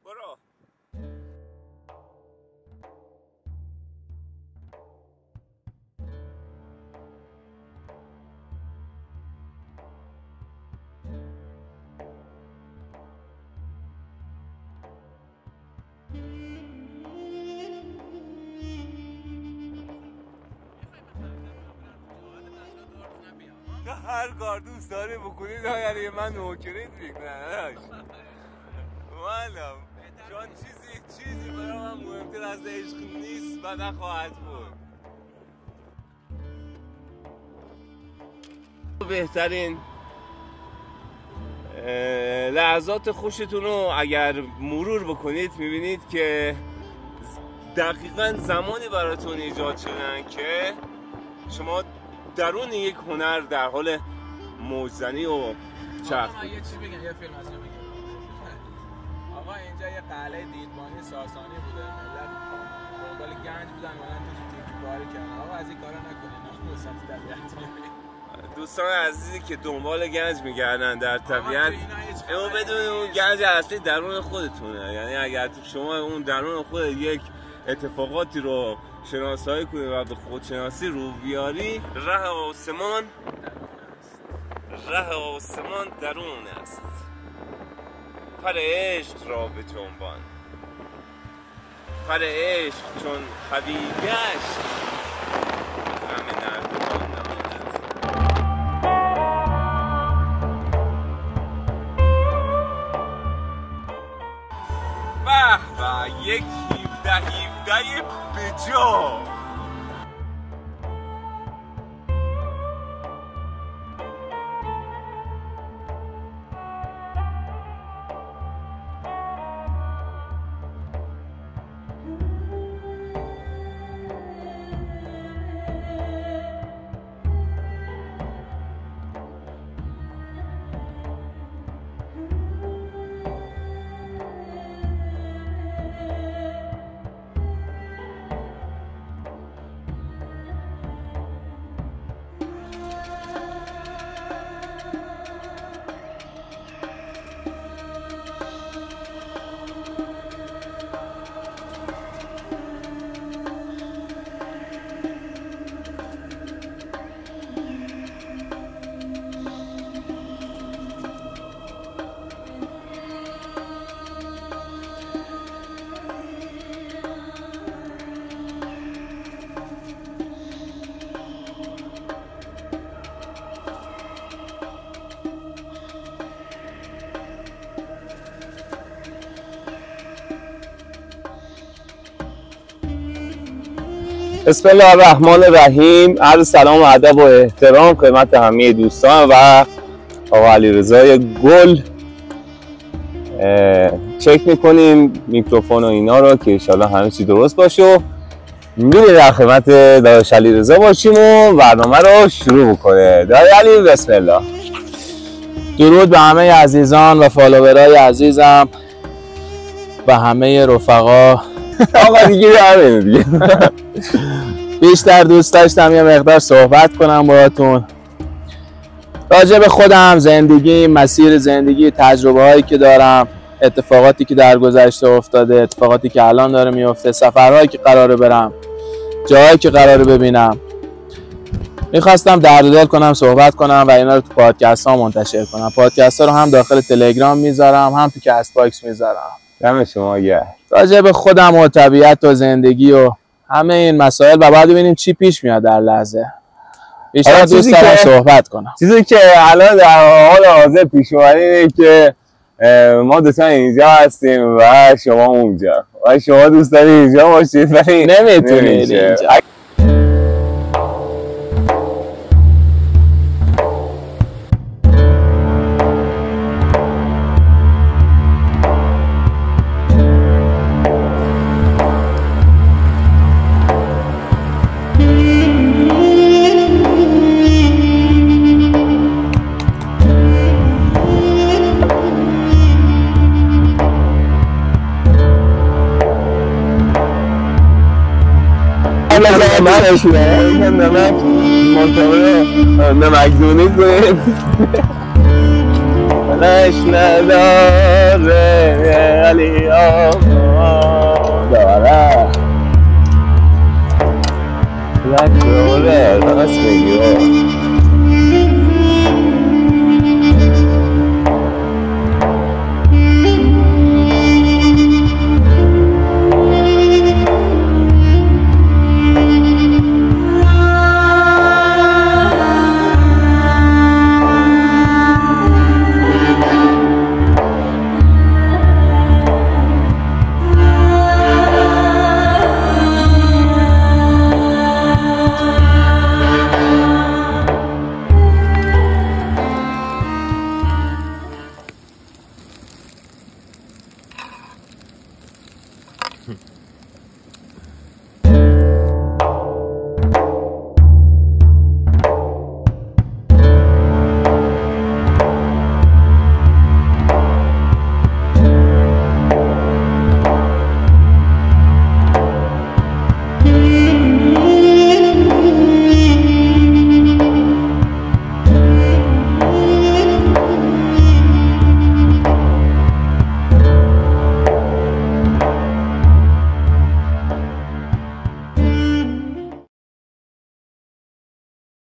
برو. هر کار دوست داری بکنید یعنی من نوکریت میکنم معلم چون چیزی برای من مهمتر از عشق نیست و نخواهد بود. بهترین لحظات خوشتون رو اگر مرور بکنید میبینید که دقیقاً زمانی براتون ایجاد شدن که شما درون یک هنر در حال موج‌زنی و چرخ. یه چی بگم، یه فیلم از بگم. آقا اینجا یه قلعه دیدبانی ساسانی بوده، ملت دنبال گنج بودن، اومدن تیک باری کردن. آقا از این کارا نکنین. دوستان عزیزی که دنبال گنج میگردن در طبیعت، اما بدون اون گنج اصلی درون خودتونه. یعنی اگر شما اون درون خود یک اتفاقاتی رو شناسایی کنی و به خودشناسی رو بیاری، ره آسمان درون است. پر عشق را به جنبان، پر عشق چون قوی گشت غم نردبان نماند. به به، یک 17 بجا. بسم الله الرحمن الرحیم. عرض سلام و ادب و احترام خدمت همه دوستان و آقا علیرضا گل. چک میکنیم میکروفون و اینا رو که انشالله همه چی درست باشه و میریم در خدمت داداش علیرضا باشیم و برنامه رو شروع بکنه. دایی علی بسم الله. درود به همه عزیزان و فالوورای عزیزم و همه رفقا. آقا دیگه همه دیگه بیشتر دوست داشتم یه مقدار صحبت کنم باهاتون راجع به خودم، زندگی، مسیر زندگی، تجربه هایی که دارم، اتفاقاتی که در گذشته افتاده، اتفاقاتی که الان داره میفته، سفرهایی که قراره برم، جاهایی که قراره ببینم. میخواستم درد دل کنم، صحبت کنم و اینا رو تو پادکست ها منتشر کنم. پادکست ها رو هم داخل تلگرام میذارم، هم تو کست باکس میذارم. دم شما گرم. راجع به خودم و طبیعت و زندگی و همه این مسائل و بعد ببینیم چی پیش میاد در لحظه. بیشتر دوست دارم صحبت کنم. چیزی که الان در حال حاضر پیش اومده اینه که ما دوستان اینجا هستیم و شما اونجا و شما دوست دارید اینجا باشید ولی نمیتونید اینجا. نمک دونید کنیم منش نداره